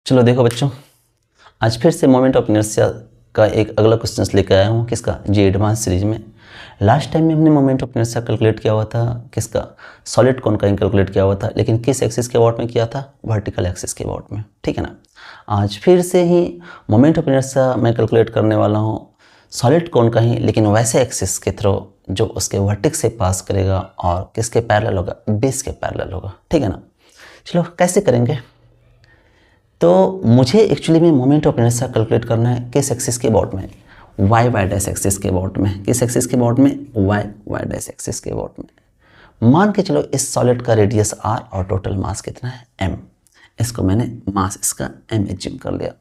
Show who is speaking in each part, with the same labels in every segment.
Speaker 1: चलो देखो बच्चों, आज फिर से मोमेंट ऑफ इनर्शिया का एक अगला क्वेश्चन लेकर आया हूँ। किसका? जी एडवांस सीरीज में। लास्ट टाइम में हमने मोमेंट ऑफ इनर्शिया कैलकुलेट किया हुआ था, किसका? सॉलिड कौन का कैलकुलेट किया हुआ था, लेकिन किस एक्सिस के अबाउट में किया था? वर्टिकल एक्सिस के अबाउट में, ठीक है ना। आज फिर से ही मोमेंट ऑफ इनर्शिया मैं कैलकुलेट करने वाला हूँ सॉलिड कौन का ही, लेकिन वैसे एक्सिस के थ्रू जो उसके वर्टेक्स से पास करेगा और किसके पैरेलल होगा? बेस के पैरेलल होगा, ठीक है ना। चलो कैसे करेंगे? तो मुझे एक्चुअली में मोमेंट ऑफ इनर्शिया कैलकुलेट करना है किस एक्सिस के अबाउट में? वाई वाई डैश एक्सिस के अबाउट में। किस एक्सिस के अबाउट में? वाई वाई डैश एक्सिस के अबाउट में। मान के चलो इस सॉलिड का रेडियस r और टोटल मास कितना है? m। इसको मैंने मास इसका m एज्यूम कर लिया।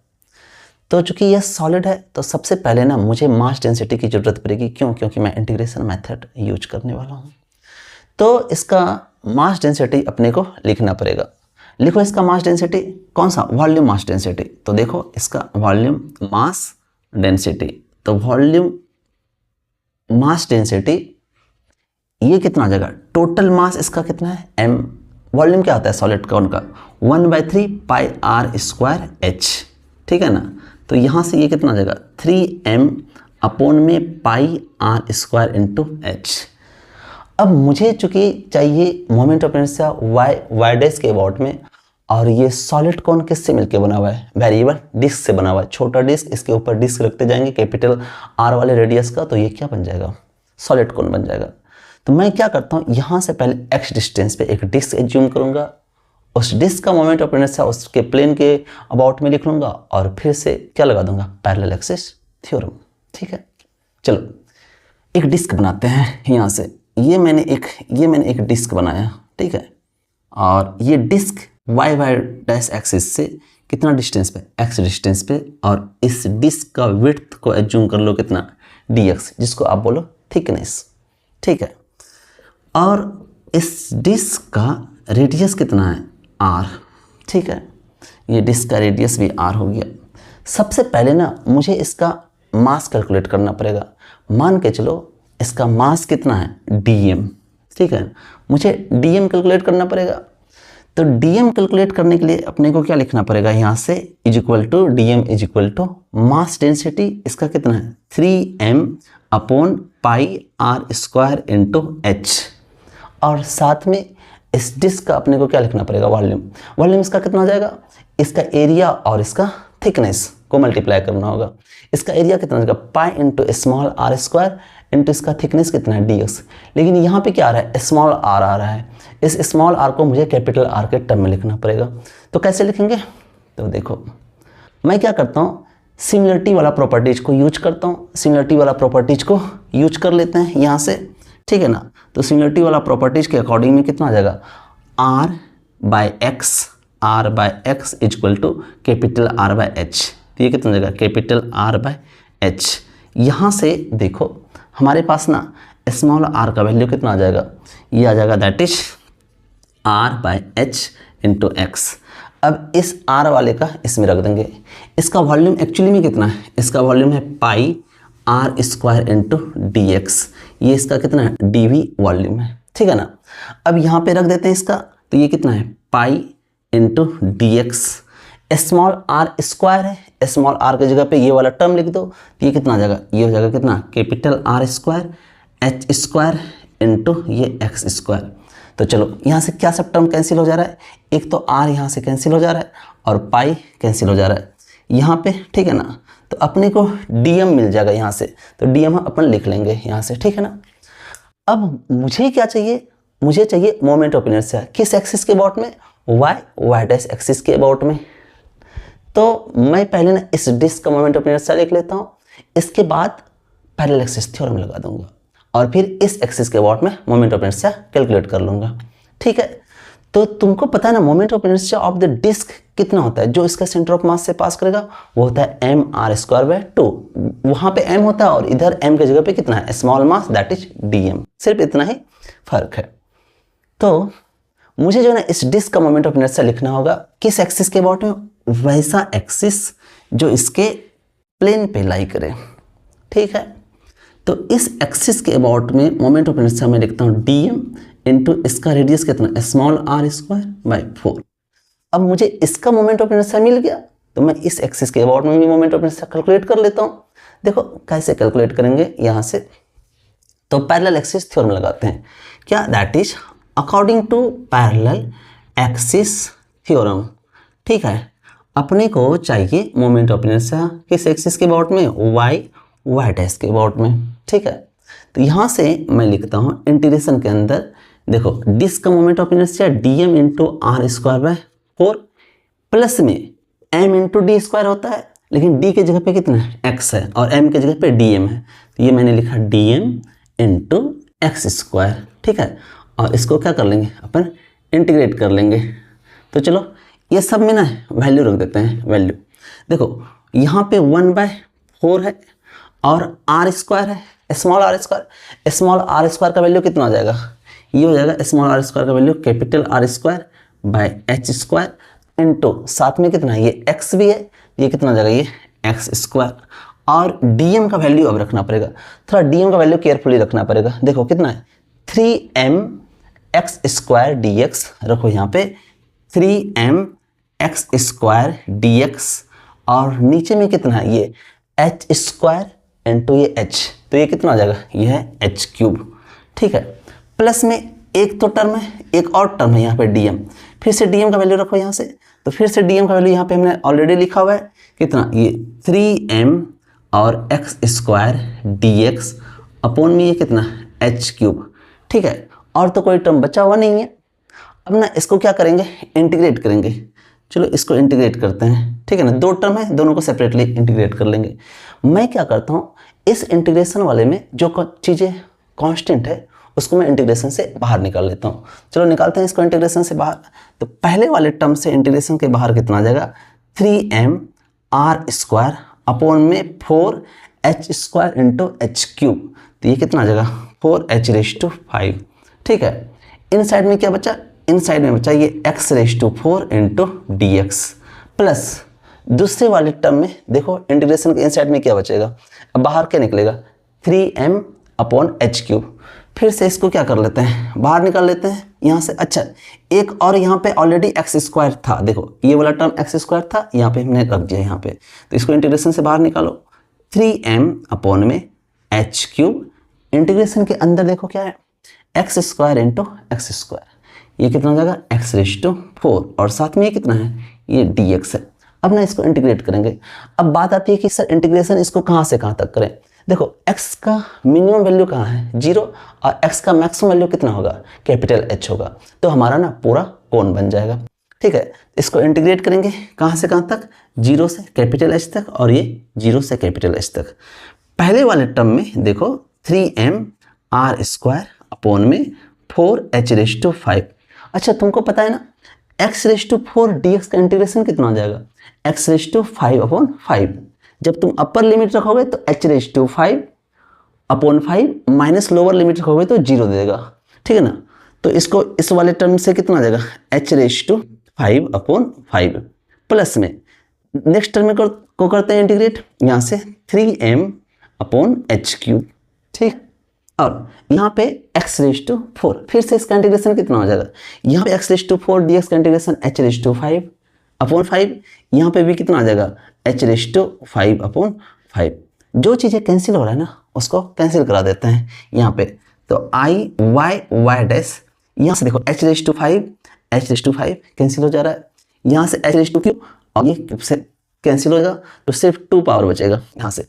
Speaker 1: तो चूंकि यह सॉलिड है तो सबसे पहले ना मुझे मास डेंसिटी की जरूरत पड़ेगी। क्यों? क्योंकि मैं इंटीग्रेशन मेथड यूज करने वाला हूँ। तो इसका मास डेंसिटी अपने को लिखना पड़ेगा। लिखो इसका मास डेंसिटी कौन सा? Volume mass density. तो देखो इसका वॉल्यूम मास डेंसिटी, तो वॉल्यूम मास डेंसिटी ये कितना आ जाएगा? टोटल मास इसका कितना है? m। वॉल्यूम क्या होता है सॉलिड का? उनका 1/3 पाई r स्क्वायर h, ठीक है ना। तो यहाँ से ये कितना आ जाएगा? 3m अपॉन में pi r square into h। अब मुझे चूंकि चाहिए moment of inertia Y dash के अबाउट में, और ये सॉलिड कौन किससे मिलकर बना हुआ है? वेरिएबल डिस्क से बना हुआ है। छोटा डिस्क, इसके ऊपर डिस्क रखते जाएंगे कैपिटल आर वाले रेडियस का, तो ये क्या बन जाएगा? सॉलिड कौन बन जाएगा। तो मैं क्या करता हूँ, यहाँ से पहले x डिस्टेंस पे एक डिस्क एज्यूम करूंगा, उस डिस्क का मोमेंट ऑफ इनर्शिया उसके प्लेन के अबाउट में लिख लूंगा, और फिर से क्या लगा दूंगा? पैरेलल एक्सिस थ्योरम, ठीक है। चलो एक डिस्क बनाते हैं यहाँ से। ये मैंने एक डिस्क बनाया, ठीक है। और ये disc Y Y dash axis से कितना डिस्टेंस पे? x डिस्टेंस पे। और इस डिस्क का विड्थ को एज्यूम कर लो कितना? dx, जिसको आप बोलो थिकनेस, ठीक है। और इस डिस्क का रेडियस कितना है? r, ठीक है। ये डिस्क का रेडियस भी r हो गया। सबसे पहले ना मुझे इसका मास कैलकुलेट करना पड़ेगा। मान के चलो इसका मास कितना है? dm, ठीक है। मुझे dm कैलकुलेट करना पड़ेगा। तो dm कैलकुलेट करने के लिए अपने को क्या लिखना पड़ेगा? यहाँ से is equal to dm is equal to mass density इसका कितना है? 3m upon pi r square into h। और साथ में इस डिस्क का अपने को क्या लिखना पड़ेगा? वॉल्यूम। वॉल्यूम इसका कितना हो जाएगा? इसका एरिया और इसका थिकनेस को मल्टीप्लाई करना होगा। इसका एरिया कितना हो जाएगा? Pi into small r square into इसका थिकनेस कितना है? dx। लेकिन यहाँ पे क्या आ रहा है? स्मॉल r आ रहा है। इस स्मॉल r को मुझे कैपिटल R के टर्म में लिखना पड़ेगा। तो कैसे लिखेंगे? तो देखो मैं क्या करता हूँ, सिमिलरिटी वाला प्रॉपर्टीज को यूज करता हूँ। सिमिलरिटी वाला प्रॉपर्टीज को यूज कर लेते हैं यहाँ से, ठीक है ना। तो सिमिलरिटी वाला प्रॉपर्टीज के अकॉर्डिंग में कितना आ जाएगा? r by x is equal to capital R by h। तो ये कितना हो जाएगा? Capital R by h। यहाँ से देखो हमारे पास ना स्मॉल r का वैल्यू कितना आ जाएगा? ये आ जाएगा that is r by h into x. अब इस r वाले का इसमें रख देंगे। इसका वॉल्यूम एक्चुअली में कितना है? इसका वॉल्यूम है पाई r square into D x. ये इसका कितना है? dv वॉल्यूम है, ठीक है ना। अब यहाँ पे रख देते हैं इसका, तो ये कितना है? Pi into D x. Small r square है, स्मॉल r की जगह पे ये वाला टर्म लिख दो, तो ये कितना आ जाएगा? ये हो जाएगा कितना? Capital R square h square into ये x स्क्वायर। तो चलो यहाँ से क्या सब टर्म कैंसिल हो जा रहा है? एक तो r यहाँ से कैंसिल हो जा रहा है और पाई कैंसिल हो जा रहा है यहाँ पे, ठीक है ना। तो अपने को dm मिल जाएगा यहाँ से, तो dm अपन लिख लेंगे यहाँ से, ठीक है ना। अब मुझे क्या चाहिए? मुझे चाहिए मोमेंट ऑफ इनर्शिया। किस एक्सिस के अबाउट में? वाई डैश एक्सिस के अबाउट में। तो मैं पहले ना इस डिस्क का मोमेंट ऑफ इनर्शिया लिख लेता हूँ, इसके बाद पैरेलल एक्सिस थ्योरम लगा दूंगा, और फिर इस एक्सिस के अबाउट में मोमेंट ऑफ इनर्शिया कैलकुलेट कर लूंगा, ठीक है। तो तुमको पता है ना moment of inertia of the disc कितना होता है? जो इसका सेंटर ऑफ मास से पास करेगा वो होता है mr स्क्वायर बाय 2। वहाँ पे m होता है और इधर m के जगह पे कितना है? Small mass that is dm। सिर्फ इतना ही फर्क है। तो मुझे जो है ना इस डिस्क का मोमेंट ऑफ इनर्शिया लिखना होगा किस एक्सिस के अबाउट में? वैसा एक्सिस जो इसके प्लेन पे लाई करे, ठीक है। तो इस एक्सिस के अबाउट में मोमेंट ऑफ इनर्शिया में लिखता हूँ dm इंटू इसका रेडियस कितना? Small r square by 4। अब मुझे इसका मोमेंट ऑफ इनर्शिया मिल गया, तो मैं इस एक्सिस के अबाउट में भी मोमेंट ऑफ इनर्शिया कैलकुलेट कर लेता हूँ। देखो कैसे कैलकुलेट करेंगे यहाँ से, तो पैरेलल एक्सिस थ्योरम लगाते हैं। क्या? That is according to parallel axis theorem. ठीक है, अपने को चाहिए मोमेंट ऑफ इनर्शिया किस एक्सिस के अबाउट में? वाई डैश के अबाउट में। ठीक है, तो यहाँ से मैं लिखता हूँ इंटीग्रेशन के अंदर, देखो डिस्क का moment of inertia dm into R square by 4 plus में m इंटू डी स्क्वायर होता है, लेकिन d के जगह पे कितना है? x है और m के जगह पे dm है, तो ये मैंने लिखा dm इंटू एक्स स्क्वायर। ठीक है, और इसको क्या कर लेंगे अपन? इंटीग्रेट कर लेंगे। तो चलो ये सब में ना वैल्यू रख देते हैं। वैल्यू देखो यहाँ पे 1/4 है और आर स्क्वायर है, स्मॉल आर स्क्वायर का वैल्यू कितना हो जाएगा? ये हो जाएगा स्मॉल आर स्क्वायर का value capital R square by H square into साथ में कितना है? ये एक्स भी है, ये कितना हो जाएगा? ये एक्स स्क्वायर। और डीएम का वैल्यू अब रखना पड़ेगा, थोड़ा डीएम का वैल्यू केयरफुली रखना पड़ेगा। देखो कितना है? 3m x square D x रखो यहाँ पे, 3m x square D x, और नीचे में कितना है? ये एच स्क्वायर इंटू ये h, तो ये कितना हो जाएगा? ये है एच क्यूब। ठीक है, प्लस में एक तो टर्म है, एक और टर्म है यहाँ पे dm, फिर से dm का वैल्यू रखो यहाँ से, तो फिर से dm का वैल्यू यहाँ पे हमने ऑलरेडी लिखा हुआ है कितना? ये 3m और x square D x upon में ये कितना? H cube. ठीक है, और तो कोई टर्म बचा हुआ नहीं है। अब ना इसको क्या करेंगे? इंटीग्रेट करेंगे। चलो इसको इंटीग्रेट करते हैं। ठीक है ना, दो टर्म है, दोनों को सेपरेटली इंटीग्रेट कर लेंगे। मैं क्या करता हूँ, इस इंटीग्रेशन वाले में जो चीज़ें कांस्टेंट है उसको मैं इंटीग्रेशन से बाहर निकाल लेता हूँ। चलो निकालते हैं इसको इंटीग्रेशन से बाहर। तो पहले वाले टर्म से इंटीग्रेशन के बाहर कितना आ जाएगा? 3m आर स्क्वायर अपॉन में 4h square into H cube, तो ये कितना आ जाएगा? 4h⁵5। ठीक है, इन साइड में क्या बचा? इन साइड में बचा ये x⁴ into D x, plus दूसरे वाले टर्म में देखो इंटीग्रेशन के इन साइड में क्या बचेगा? अब बाहर क्या निकलेगा? 3m upon H cube. फिर से इसको क्या कर लेते हैं? बाहर निकाल लेते हैं यहाँ से। अच्छा, एक और यहाँ पे ऑलरेडी एक्स स्क्वायर था, देखो ये वाला टर्म एक्स स्क्वायर था, यहाँ पे हमने रख दिया यहाँ पे, तो इसको इंटीग्रेशन से बाहर निकालो। 3m अपॉन में एच क्यूब, इंटीग्रेशन के अंदर देखो क्या है? X square into x square, ये कितना हो जाएगा? x⁴, और साथ में ये कितना है? ये dx है। अब ना इसको इंटीग्रेट करेंगे। अब बात आती है कि सर इंटीग्रेशन इसको कहाँ से कहाँ तक करें? देखो x का मिनिमम वैल्यू कहाँ है? 0, और x का मैक्सिमम वैल्यू कितना होगा? कैपिटल H होगा, तो हमारा ना पूरा कोण बन जाएगा। ठीक है, इसको इंटीग्रेट करेंगे कहाँ से कहाँ तक? 0 से कैपिटल H तक, और ये 0 से कैपिटल H तक। पहले वाले टर्म में देखो 3m आर स्क्वायर अपॉन में 4h⁵5। अच्छा, तुमको पता है ना x⁴ dx का इंटीग्रेशन कितना हो जाएगा? x⁵5 upon 5। जब तुम अपर लिमिट रखोगे तो h⁵5 upon 5 minus lower limit रखोगे तो 0 दे देगा। ठीक है ना, तो इसको इस वाले टर्म से कितना आ जाएगा? h⁵5 अपॉन 5 प्लस में नेक्स्ट टर्म को करते हैं इंटीग्रेट, यहाँ से 3m अपॉन एच क्यूब। ठीक, और यहाँ पे x⁴, फिर से इसका इंटीग्रेशन कितना हो जाएगा? यहाँ पे x⁴ dx का इंटीग्रेशन h⁵5 अपॉन 5, यहाँ पे भी कितना आ जाएगा? h⁵5 upon 5। जो चीज़ें कैंसिल हो रहा है ना उसको कैंसिल करा देते हैं यहाँ पे, तो y डैश, यहाँ से देखो h⁵5 कैंसिल हो जा रहा है, यहाँ से h⁵3 और ये क्यूब से कैंसिल हो जाएगा, तो सिर्फ 2 पावर बचेगा यहाँ से।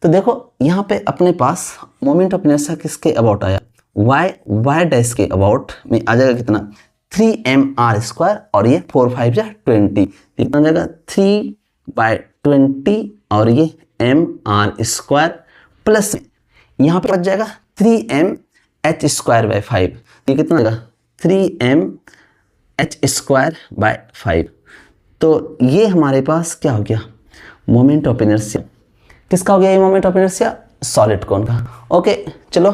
Speaker 1: तो देखो यहाँ पे अपने पास मोमेंट ऑफ इनर्शिया किसके अबाउट आया? y डैश के अबाउट में आ जाएगा कितना? 3m आर स्क्वायर, और ये 4 5 जा 20, कितना जाएगा? 3/20, और ये m आर स्क्वायर प्लस यहाँ पे बच जाएगा 3m h स्क्वायर बाय 5, ये कितना जाएगा? 3m h square by 5। तो ये हमारे पास क्या हो गया? Moment of inertia. किसका हो गया ये मोमेंट ऑफ इनर्शिया? सॉलिड कोन का। ओके, चलो